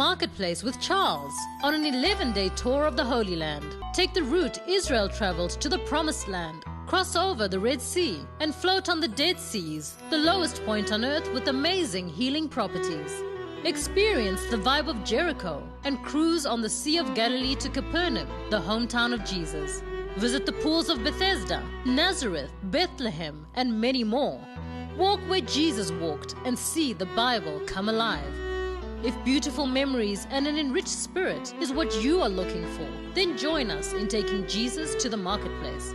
Marketplace with Charles on an 11-day tour of the Holy Land. Take the route Israel traveled to the Promised Land, cross over the Red Sea, and float on the Dead Seas, the lowest point on earth with amazing healing properties. Experience the vibe of Jericho and cruise on the Sea of Galilee to Capernaum, the hometown of Jesus. Visit the pools of Bethesda, Nazareth, Bethlehem, and many more. Walk where Jesus walked and see the Bible come alive. If beautiful memories and an enriched spirit is what you are looking for, then join us in taking Jesus to the marketplace.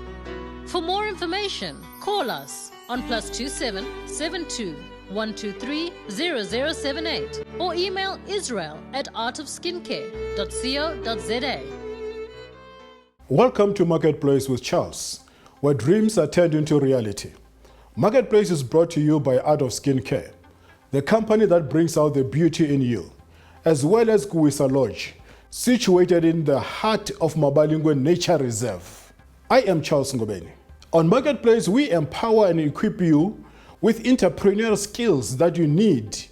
For more information, call us on +27 72 123 0078 or email israel@artofskincare.co.za. Welcome to Marketplace with Charles, where dreams are turned into reality. Marketplace is brought to you by Art of Skincare, the company that brings out the beauty in you, as well as Kuwisa Lodge, situated in the heart of Mabalingwe Nature Reserve. I am Charles Ngobeni. On Marketplace, we empower and equip you with entrepreneurial skills that you need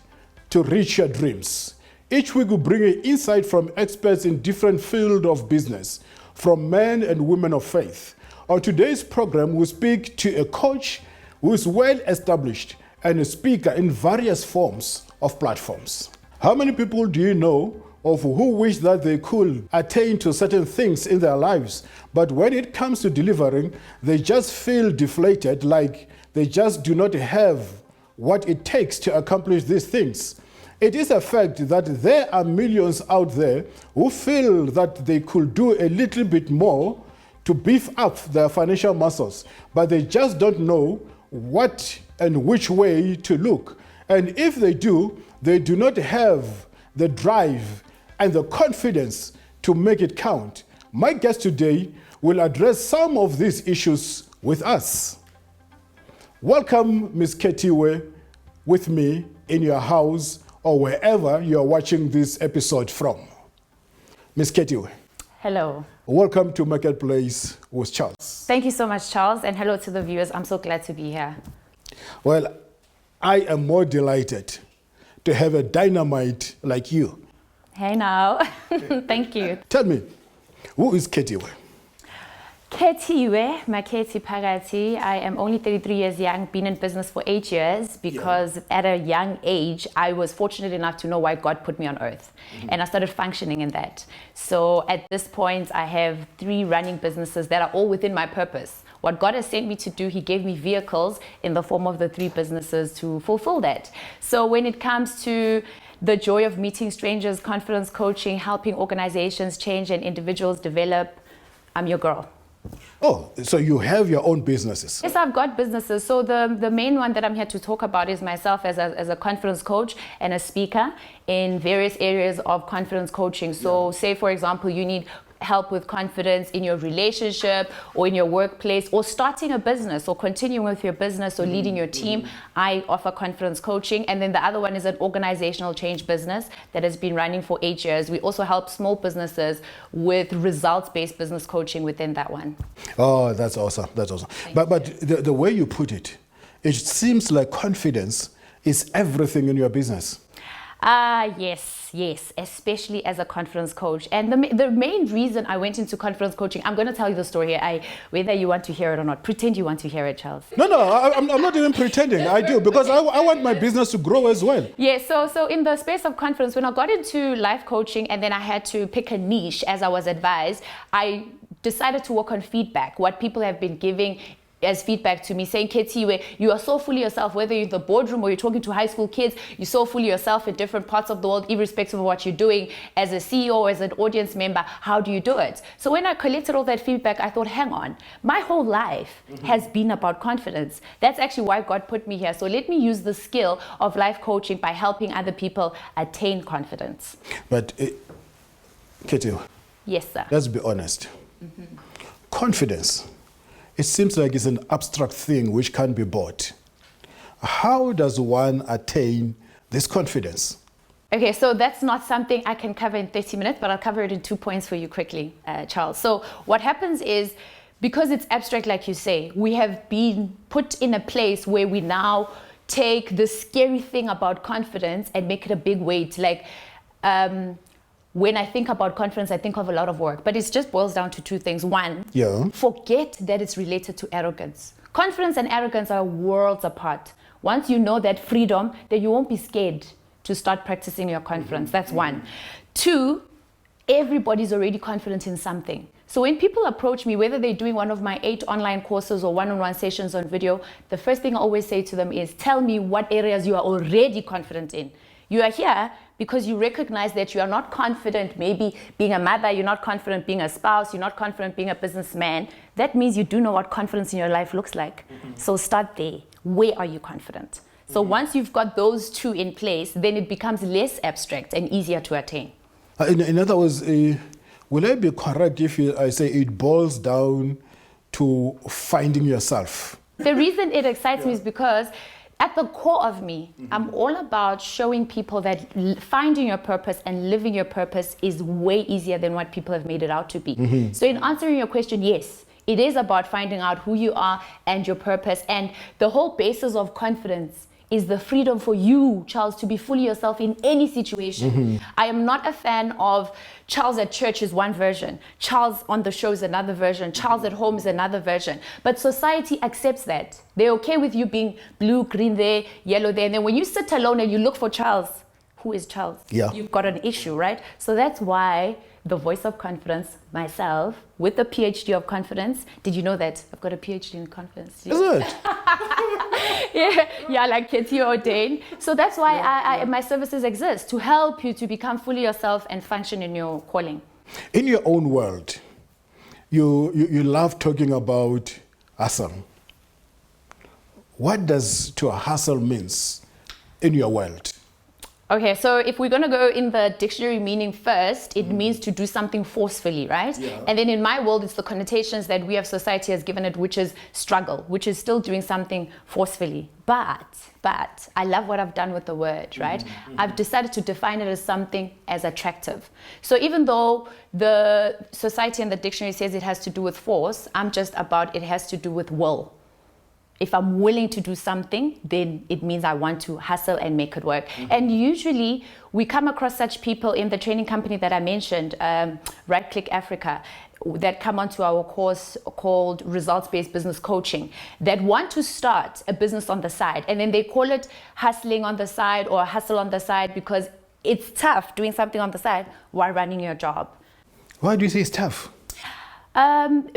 to reach your dreams. Each week we bring you insight from experts in different fields of business, from men and women of faith. On today's program, we speak to a coach who is well established and a speaker in various forms of platforms. How many people do you know of who wish that they could attain to certain things in their lives, but when it comes to delivering, they just feel deflated, like they just do not have what it takes to accomplish these things? It is a fact that there are millions out there who feel that they could do a little bit more to beef up their financial muscles, but they just don't know what and which way to look. And if they do not have the drive and the confidence to make it count. My guest today will address some of these issues with us. Welcome, Ms. Khethiwe, with me in your house or wherever you are watching this episode from. Ms. Khethiwe. Hello. Welcome to Marketplace with Charles. Thank you so much, Charles, and hello to the viewers. I'm so glad to be here. Well, I am more delighted to have a dynamite like you. Hey now. Thank you. Tell me, who is Khethiwe? Khethiwe Phakathi. I am only 33 years young, been in business for 8 years because at a young age, I was fortunate enough to know why God put me on earth. And I started functioning in that. So at this point, I have 3 running businesses that are all within my purpose. What God has sent me to do, He gave me vehicles in the form of the 3 businesses to fulfill that. So when it comes to the joy of meeting strangers, confidence coaching, helping organizations change and individuals develop, I'm your girl. Oh, so you have your own businesses? Yes, I've got businesses. So the main one that I'm here to talk about is myself as a confidence coach and a speaker in various areas of confidence coaching. So say, for example, you need help with confidence in your relationship or in your workplace or starting a business or continuing with your business or leading your team. I offer confidence coaching. And then the other one is an organizational change business that has been running for 8 years. We also help small businesses with results-based business coaching within that one. Oh, that's awesome. That's awesome. But the way you put it, it seems like confidence is everything in your business. Yes, especially as a confidence coach. And the main reason I went into confidence coaching, I'm going to tell you the story here. Whether you want to hear it or not, pretend you want to hear it, Charles. No, I'm not even pretending. I do, because I want my business to grow as well. Yeah, so in the space of confidence, when I got into life coaching and then I had to pick a niche as I was advised, I decided to work on feedback, what people have been giving as feedback to me, saying, Khethiwe, you are so fully yourself, whether you're in the boardroom or you're talking to high school kids, you're so fully yourself in different parts of the world, irrespective of what you're doing as a CEO or as an audience member. How do you do it? So when I collected all that feedback, I thought, hang on, my whole life has been about confidence. That's actually why God put me here. So let me use the skill of life coaching by helping other people attain confidence. But, Khethiwe. Yes, sir. Let's be honest. Confidence. It seems like it's an abstract thing which can't be bought. How does one attain this confidence? Okay, so that's not something I can cover in 30 minutes, but I'll cover it in 2 points for you quickly, Charles. So what happens is, because it's abstract, like you say, we have been put in a place where we now take the scary thing about confidence and make it a big weight. Like, when I think about confidence, I think of a lot of work, but it just boils down to two things. One, forget that it's related to arrogance. Confidence and arrogance are worlds apart. Once you know that freedom, then you won't be scared to start practicing your confidence. That's one. Two, everybody's already confident in something. So when people approach me, whether they're doing one of my 8 online courses or one-on-one sessions on video, the first thing I always say to them is, tell me what areas you are already confident in. You are here because you recognize that you are not confident maybe being a mother, you're not confident being a spouse, you're not confident being a businessman. That means you do know what confidence in your life looks like. So start there. Where are you confident? So once you've got those two in place, then it becomes less abstract and easier to attain. In other words, will I be correct if I say it boils down to finding yourself? The reason it excites me is because at the core of me, I'm all about showing people that finding your purpose and living your purpose is way easier than what people have made it out to be. So in answering your question, yes, it is about finding out who you are and your purpose. And the whole basis of confidence is the freedom for you, Charles, to be fully yourself in any situation. I am not a fan of Charles at church is one version, Charles on the show is another version, Charles at home is another version. But society accepts that. They're okay with you being blue, green there, yellow there. And then when you sit alone and you look for Charles, who is Charles? You've got an issue, right? So that's why the voice of confidence, myself, with a PhD of confidence. Did you know that I've got a PhD in confidence? Is it? yeah, like Khethiwe ordained. So that's why my services exist, to help you to become fully yourself and function in your calling. In your own world, you love talking about hustle. What does to hustle means in your world? Okay, so if we're going to go in the dictionary meaning first, it means to do something forcefully, right? And then in my world, it's the connotations that we as society has given it, which is struggle, which is still doing something forcefully. But I love what I've done with the word, right? I've decided to define it as something as attractive. So even though the society and the dictionary says it has to do with force, I'm just about it has to do with will. If I'm willing to do something, then it means I want to hustle and make it work. And usually we come across such people in the training company that I mentioned, Right Click Africa, that come onto our course called Results-Based Business Coaching, that want to start a business on the side. And then they call it hustling on the side or hustle on the side because it's tough doing something on the side while running your job. Why do you say it's tough?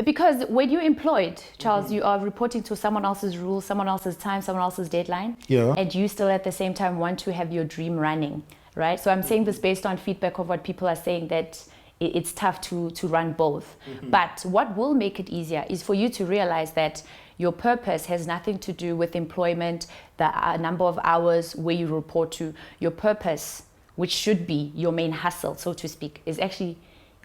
Because when you're employed, Charles, you are reporting to someone else's rules, someone else's time, someone else's deadline. And you still at the same time want to have your dream running, right? So I'm saying this based on feedback of what people are saying, that it's tough to run both. But what will make it easier is for you to realize that your purpose has nothing to do with employment, the number of hours where you report to. Your purpose, which should be your main hustle, so to speak, is actually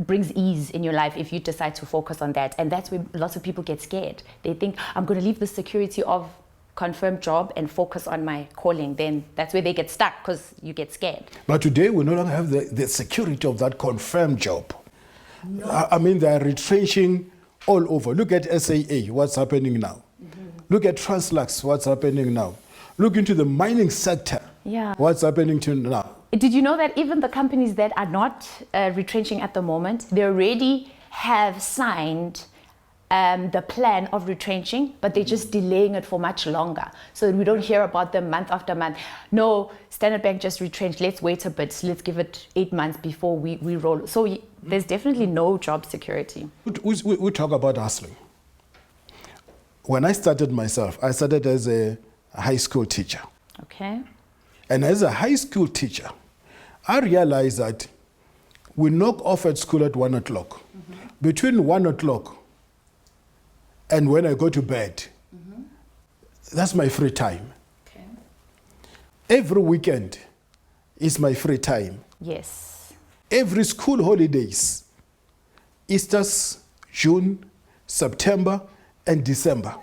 brings ease in your life if you decide to focus on that. And that's where lots of people get scared. They think, I'm going to leave the security of confirmed job and focus on my calling. Then that's where they get stuck, because you get scared. But today we no longer have the security of that confirmed job. I mean, they are retrenching all over. Look at SAA, what's happening now. Look at Translux, what's happening now. Look into the mining sector, what's happening to now. Did you know that even the companies that are not retrenching at the moment, they already have signed the plan of retrenching, but they're just delaying it for much longer, so that we don't hear about them month after month. No, Standard Bank just retrenched, let's wait a bit, let's give it 8 months before we roll. So there's definitely no job security. We talk about hustling. When I started myself, I started as a high school teacher. Okay. And as a high school teacher, I realized that we knock off at school at 1 o'clock. Between 1 o'clock and when I go to bed, that's my free time. Okay. Every weekend is my free time. Yes. Every school holidays, Easter's, June, September, and December,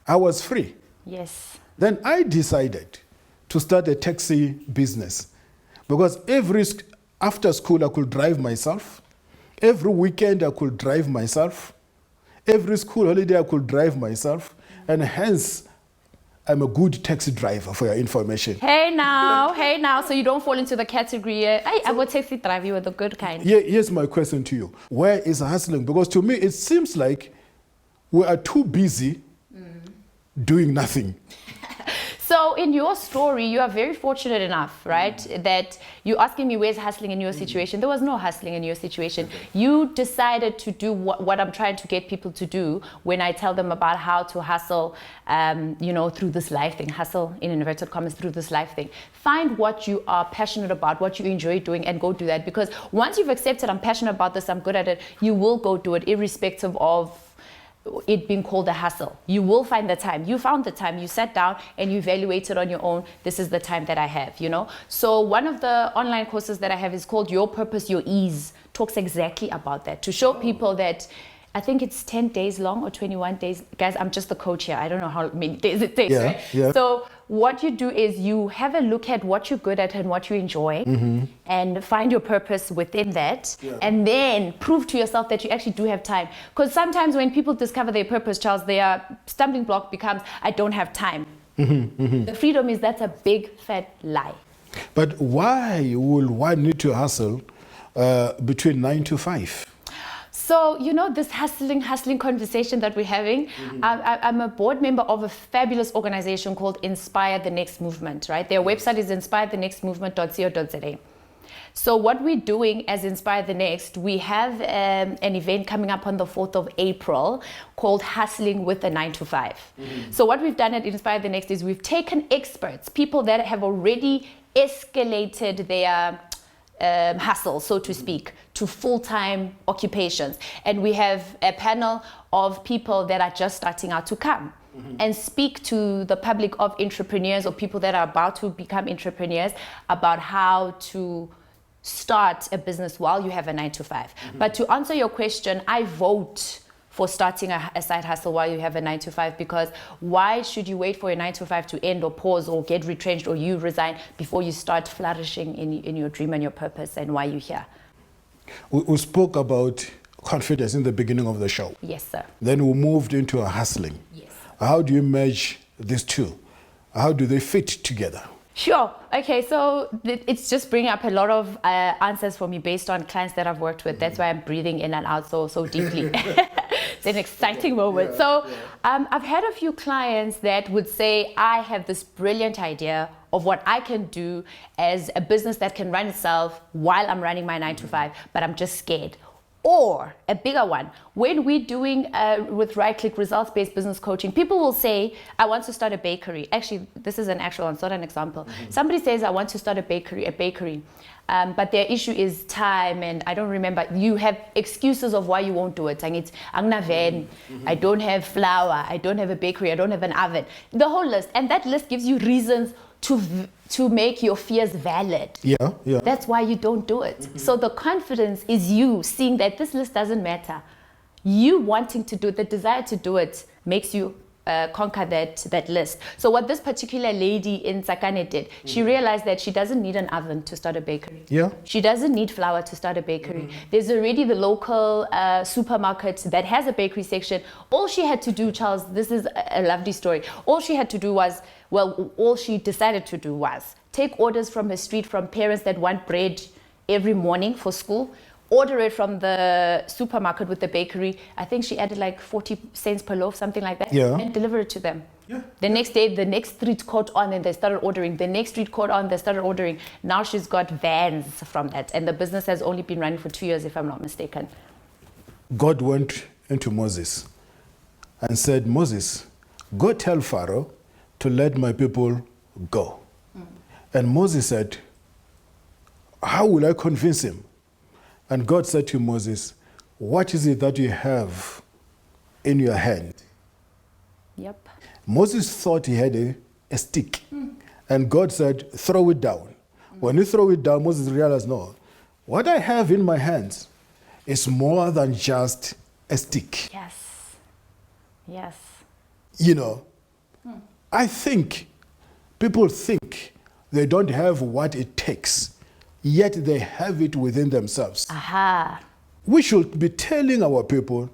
I was free. Yes. Then I decided to start a taxi business, because after school I could drive myself, every weekend I could drive myself, every school holiday I could drive myself, and hence I'm a good taxi driver, for your information. Hey now, so you don't fall into the category, I would taxi drive, you were the good kind. Yeah, here's my question to you. Where is hustling? Because to me, it seems like we are too busy doing nothing. So in your story, you are very fortunate enough, right, that you're asking me where's hustling in your situation. There was no hustling in your situation. You decided to do what I'm trying to get people to do when I tell them about how to hustle, through this life thing, hustle in inverted commas through this life thing. Find what you are passionate about, what you enjoy doing, and go do that. Because once you've accepted, I'm passionate about this, I'm good at it, you will go do it irrespective of it being called a hustle. You will find the time. You found the time. You sat down and you evaluated on your own. This is the time that I have, So one of the online courses that I have is called Your Purpose, Your Ease. Talks exactly about that, to show people that I think it's 10 days long or 21 days. Guys, I'm just the coach here. I don't know how many days it takes, right? Yeah. So what you do is you have a look at what you're good at and what you enjoy and find your purpose within that and then prove to yourself that you actually do have time. Because sometimes when people discover their purpose, Charles, their stumbling block becomes, I don't have time. The freedom is that's a big fat lie. But why will one need to hustle between 9 to 5? So, this hustling conversation that we're having, I'm a board member of a fabulous organization called Inspire the Next Movement, right? Their website is inspirethenextmovement.co.za. So what we're doing as Inspire the Next, we have an event coming up on the 4th of April called Hustling with a 9 to 5. So what we've done at Inspire the Next is we've taken experts, people that have already escalated their hustle, so to speak, to full-time occupations. And we have a panel of people that are just starting out to come and speak to the public of entrepreneurs or people that are about to become entrepreneurs about how to start a business while you have a 9 to 5. But to answer your question, I vote for starting a side hustle while you have a 9 to 5, because why should you wait for your 9 to 5 to end or pause or get retrenched or you resign before you start flourishing in your dream and your purpose and why you're here? We spoke about confidence in the beginning of the show. Yes, sir. Then we moved into a hustling. Yes. How do you merge these two? How do they fit together? Sure. Okay, so it's just bringing up a lot of answers for me based on clients that I've worked with. That's why I'm breathing in and out so deeply. It's an exciting moment. I've had a few clients that would say, I have this brilliant idea of what I can do as a business that can run itself while I'm running my 9 to 5, but I'm just scared. Or a bigger one, when we're doing with right-click results-based business coaching, people will say, I want to start a bakery. Actually, this is an actual one, it's not an example. Somebody says, I want to start a bakery. But their issue is time, and I don't remember. You have excuses of why you won't do it. I don't have flour, I don't have a bakery, I don't have an oven. The whole list. And that list gives you reasons to make your fears valid. Yeah. That's why you don't do it. So the confidence is you seeing that this list doesn't matter. You wanting to do it, the desire to do it makes you conquer that list. So what this particular lady in Tsakane did, she realized that she doesn't need an oven to start a bakery. Yeah. She doesn't need flour to start a bakery. There's already the local supermarket that has a bakery section. All she had to do, Charles, this is a lovely story. All she decided to do was take orders from her street from parents that want bread every morning for school, order it from the supermarket with the bakery. I think she added like 40 cents per loaf, something like that, and deliver it to them. Yeah. The next day, the next street caught on and they started ordering. The next street caught on, they started ordering. Now she's got vans from that. And the business has only been running for 2 years, if I'm not mistaken. God went into Moses and said, Moses, go tell Pharaoh to let my people go. And Moses said, how will I convince him? And God said to Moses, what is it that you have in your hand? Yep. Moses thought he had a stick. And God said, throw it down. When you throw it down, Moses realized, no, what I have in my hands is more than just a stick. Yes. I think people think they don't have what it takes, yet they have it within themselves. Aha. We should be telling our people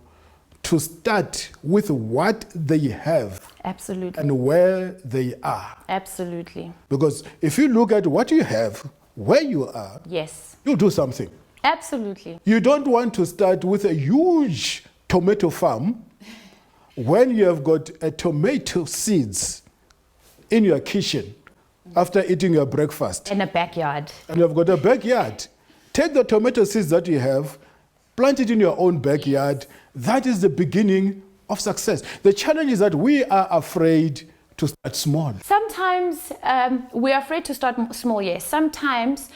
to start with what they have Absolutely. and where they are. Absolutely. Because if you look at what you have, where you are, Yes. you do something. Absolutely. You don't want to start with a huge tomato farm when you have got a tomato seeds in your kitchen after eating your breakfast. In a backyard. And you have got a backyard. Take the tomato seeds that you have, plant it in your own backyard. That is the beginning of success. The challenge is that we are afraid to start small. Sometimes we're afraid to start small, yes. Sometimes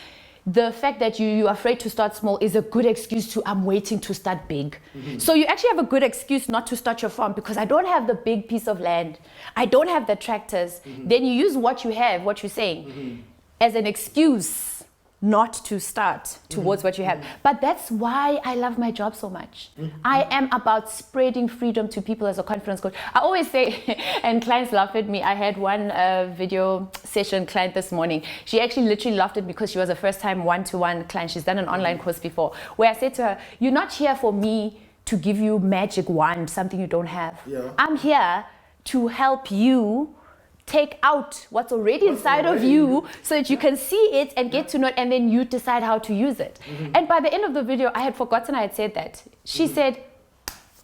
the fact that you're afraid to start small is a good excuse to, I'm waiting to start big. So you actually have a good excuse not to start your farm because I don't have the big piece of land. I don't have the tractors. Then you use what you have, what you're saying, as an excuse not to start towards what you have. But that's why I love my job so much. I am about spreading freedom to people as a confidence coach. I always say, and clients laugh at me, I had one video session client this morning. She actually literally laughed at me because she was a first time one-to-one client. She's done an online course before, where I said to her, you're not here for me to give you magic wand, something you don't have. I'm here to help you take out what's already inside of you so that you can see it and get to know it, and then you decide how to use it. And by the end of the video, I had forgotten I had said that. She said,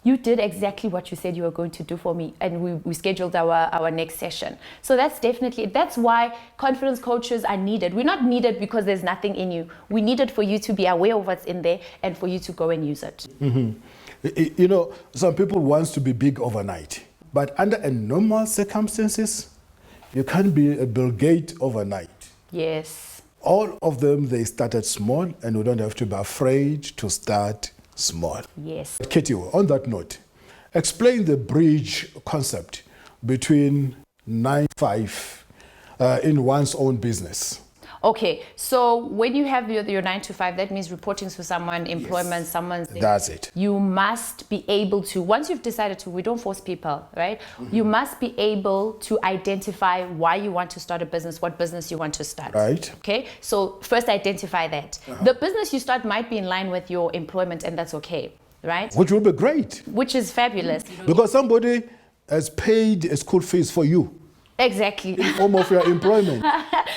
you did exactly what you said you were going to do for me, and we scheduled our next session. So that's why confidence coaches are needed. We're not needed because there's nothing in you. We need it for you to be aware of what's in there and for you to go and use it. You know, some people want to be big overnight, but under a normal circumstances, you can't be a Bill Gates overnight. Yes. All of them, they started small, and we don't have to be afraid to start small. Yes. Khethiwe, on that note, explain the bridge concept between 9-5 in one's own business. Okay, so when you have your 9-to-5, that means reporting to someone, employment, someone's. That's it. You must be able to, once you've decided to, we don't force people, right? You must be able to identify why you want to start a business, what business you want to start. Right. Okay, so first identify that. The business you start might be in line with your employment, and that's okay, right? Which will be great. Which is fabulous. Because somebody has paid a school fees for you. Exactly. In form of your employment.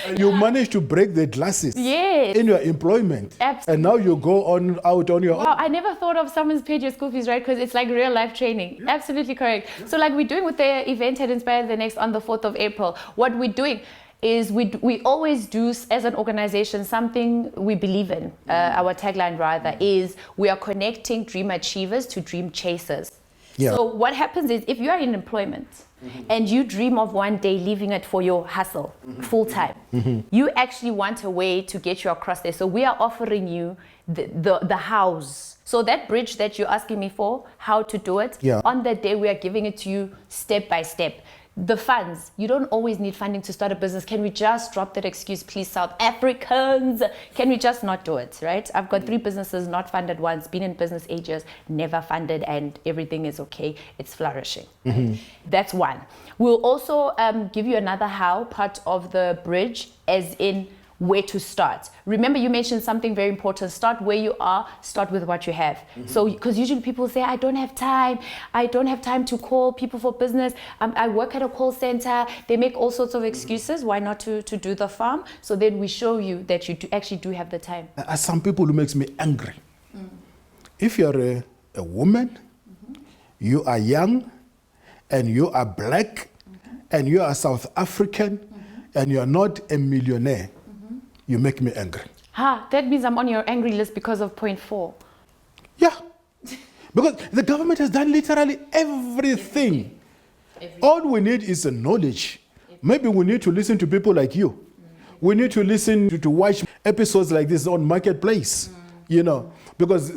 And you manage to break the glasses in your employment. Absolutely. And now you go out on your own. Wow, I never thought of someone's paid your school fees, right? Because it's like real life training. Yeah. Absolutely correct. Yeah. So like we're doing with the event at Inspire the Next on the 4th of April, what we're doing is we always do as an organization something we believe in. Our tagline rather is we are connecting dream achievers to dream chasers. Yeah. So what happens is if you are in employment, and you dream of one day leaving it for your hustle full time, you actually want a way to get you across there. So we are offering you the house. So that bridge that you're asking me for, how to do it, on that day we are giving it to you step by step. The funds, you don't always need funding to start a business. Can we just drop that excuse, please, South Africans? Can we just not do it, right? I've got 3 businesses not funded once, been in business 8 years, never funded, and everything is okay. It's flourishing. That's one. We'll also give you another how part of the bridge, as in where to start. Remember, you mentioned something very important. Start where you are, start with what you have. So, because usually people say, I don't have time to call people for business. I work at a call center. They make all sorts of excuses why not to do the farm. So then we show you that you actually do have the time. As some people who makes me angry. If you're a woman, you are young, and you are black, and you are South African, and you are not a millionaire, you make me angry. That means I'm on your angry list because of point 4. Yeah. Because the government has done literally everything. All we need is a knowledge. Maybe we need to listen to people like you. We need to listen to watch episodes like this on Marketplace, you know, because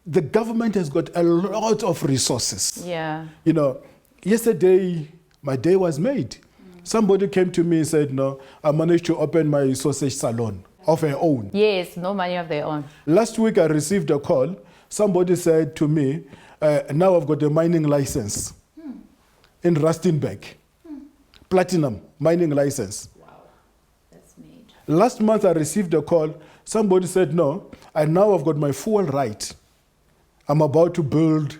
the government has got a lot of resources. Yeah. You know, yesterday, my day was made. Somebody came to me and said, no, I managed to open my sausage salon of her own. Yes, no money of their own. Last week I received a call. Somebody said to me, now I've got a mining license in Rustenburg. Platinum mining license. Wow, that's made. Last month I received a call. Somebody said, no, I now have got my full right. I'm about to build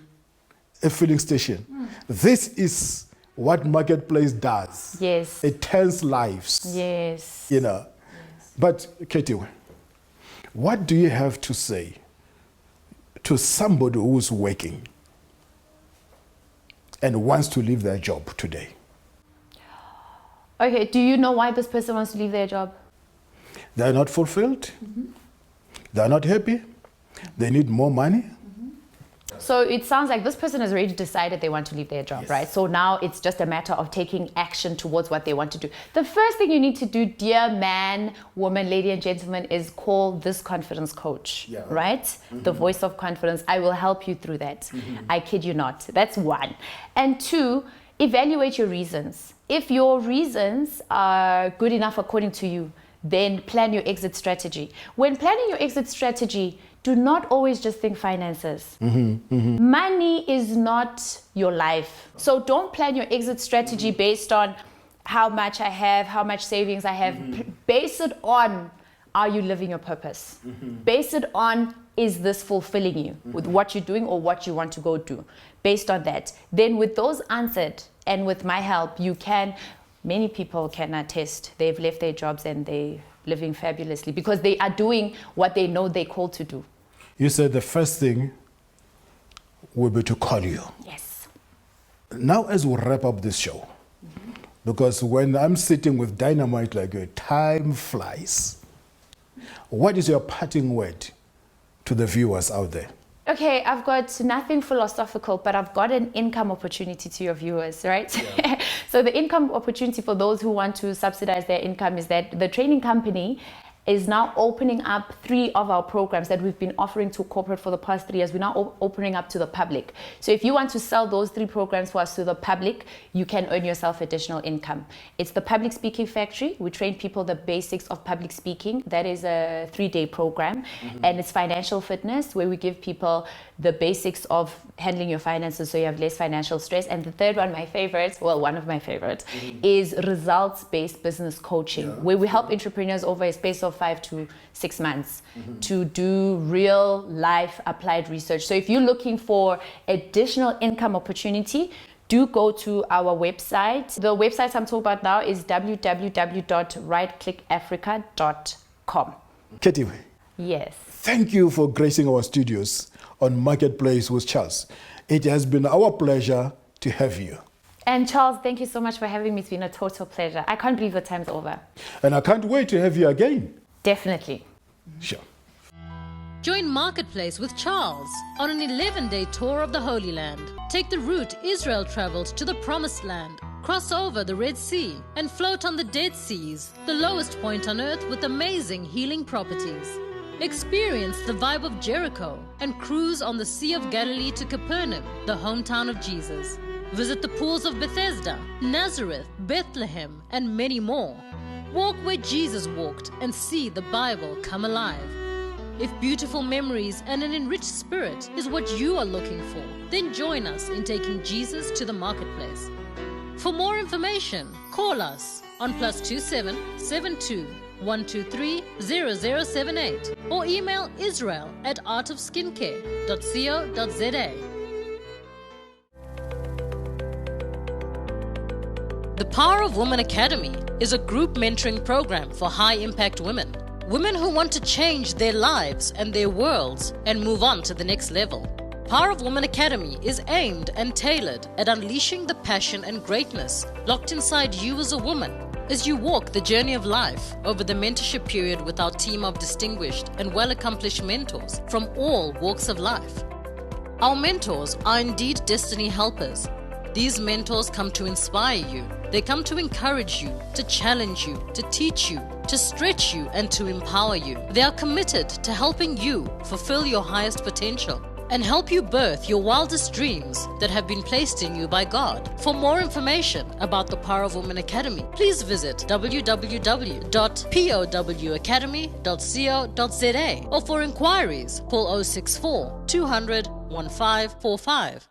a filling station. This is what Marketplace does. Yes. It turns lives. Yes. You know. Yes. But Khethiwe, what do you have to say to somebody who's working and wants to leave their job today? Okay, do you know why this person wants to leave their job? They're not fulfilled. They're not happy. They need more money. So it sounds like this person has already decided they want to leave their job, Yes. right? So now it's just a matter of taking action towards what they want to do. The first thing you need to do, dear man, woman, lady and gentleman, is call this confidence coach, right? The voice of confidence. I will help you through that. I kid you not. That's one. And two, evaluate your reasons. If your reasons are good enough according to you, then plan your exit strategy. When planning your exit strategy, do not always just think finances. Money is not your life. So don't plan your exit strategy based on how much I have, how much savings I have. Base it on, are you living your purpose? Base it on, is this fulfilling you with what you're doing or what you want to go do? Based on that. Then with those answered, and with my help, many people can attest, they've left their jobs and they're living fabulously because they are doing what they know they're called to do. You said the first thing will be to call you. Yes. Now as we wrap up this show, because when I'm sitting with dynamite like you, time flies. What is your parting word to the viewers out there? Okay, I've got nothing philosophical, but I've got an income opportunity to your viewers, right? Yeah. So the income opportunity for those who want to subsidize their income is that the training company is now opening up 3 of our programs that we've been offering to corporate for the past 3 years. We're now opening up to the public. So if you want to sell those 3 programs for us to the public, you can earn yourself additional income. It's the Public Speaking Factory. We train people the basics of public speaking. That is a 3-day program. And it's Financial Fitness, where we give people the basics of handling your finances so you have less financial stress. And the third one, my favorite, well, one of my favorites, is results-based business coaching, where we help entrepreneurs over a space of 5 to 6 months to do real life applied research. So if you're looking for additional income opportunity, do go to our website. The website I'm talking about now is www.rightclickafrica.com. Khethiwe. Yes. Thank you for gracing our studios on Marketplace with Charles. It has been our pleasure to have you. And Charles, thank you so much for having me. It's been a total pleasure. I can't believe the time's over. And I can't wait to have you again. Definitely. Sure. Join Marketplace with Charles on an 11-day tour of the Holy Land. Take the route Israel traveled to the Promised Land. Cross over the Red Sea and float on the Dead Seas, the lowest point on earth with amazing healing properties. Experience the vibe of Jericho and cruise on the Sea of Galilee to Capernaum, the hometown of Jesus. Visit the pools of Bethesda, Nazareth, Bethlehem, and many more. Walk where Jesus walked and see the Bible come alive. If beautiful memories and an enriched spirit is what you are looking for, then join us in taking Jesus to the marketplace. For more information, call us on +27 72 123 0078 or email israel@artofskincare.co.za. The Power of Women Academy is a group mentoring program for high-impact women. Women who want to change their lives and their worlds and move on to the next level. Power of Women Academy is aimed and tailored at unleashing the passion and greatness locked inside you as a woman as you walk the journey of life over the mentorship period with our team of distinguished and well-accomplished mentors from all walks of life. Our mentors are indeed destiny helpers. These mentors come to inspire you. They come to encourage you, to challenge you, to teach you, to stretch you, and to empower you. They are committed to helping you fulfill your highest potential and help you birth your wildest dreams that have been placed in you by God. For more information about the Power of Women Academy, please visit www.powacademy.co.za or for inquiries, call 064 200 1545.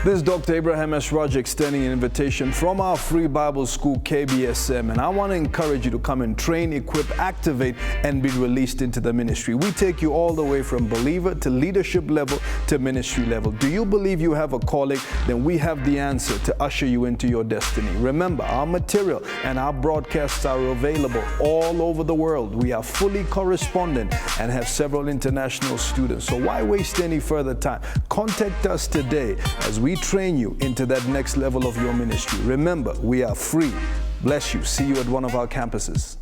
This is Dr. Abraham S. Roger extending an invitation from our free Bible school, KBSM, and I want to encourage you to come and train, equip, activate, and be released into the ministry. We take you all the way from believer to leadership level to ministry level. Do you believe you have a calling? Then we have the answer to usher you into your destiny. Remember, our material and our broadcasts are available all over the world. We are fully correspondent and have several international students. So why waste any further time? Contact us today as we train you into that next level of your ministry. Remember, we are free. Bless you. See you at one of our campuses.